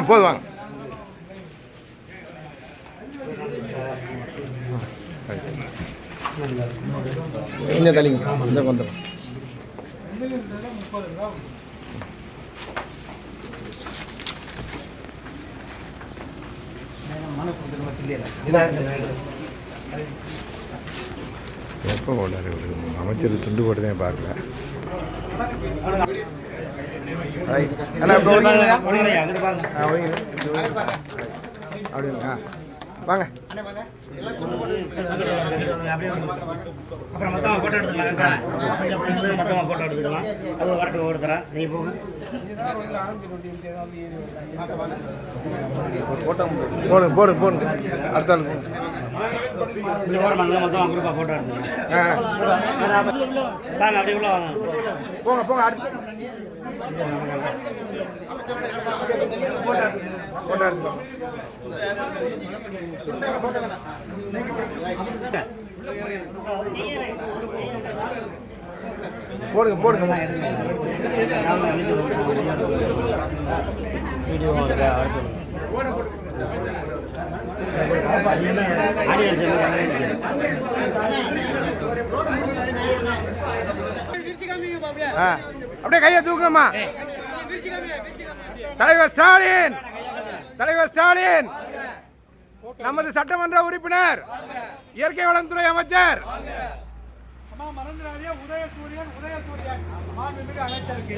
போது வாங்க. இந்த தலைங்க இந்த வந்துடும். எப்போ போடாரு அமைச்சர் துண்டு போட்டுதான் பார்க்கல. அப்படிங்களா வாங்க. அப்புறம் மொத்தமாக ஃபோட்டோ எடுத்துக்கலாம். மொத்தமாக ஃபோட்டோ எடுத்துக்கலாம். அது வரட்டு ஒவ்வொருத்தரா நீங்கள் போங்க. போடுங்க போடுங்க போடுங்க. அடுத்த ஆள் இப்படி ஓரமாக மொத்தமாக குரூப்பாக ஃபோட்டோ எடுத்துக்கலாம். வாங்க அப்படி உள்ள வாங்க. போங்க போங்க. அடுத்து ஃபோட்டோ எடுத்துக்கலாம். போடுங்க போடுங்க. அப்படியே கையை தூக்கமா. தலைவர் ஸ்டாலின், தலைவர் ஸ்டாலின், நமது சட்டமன்ற உறுப்பினர், இயற்கை வளம் துறை அமைச்சர், உதயசூரியன் அமைச்சருக்கு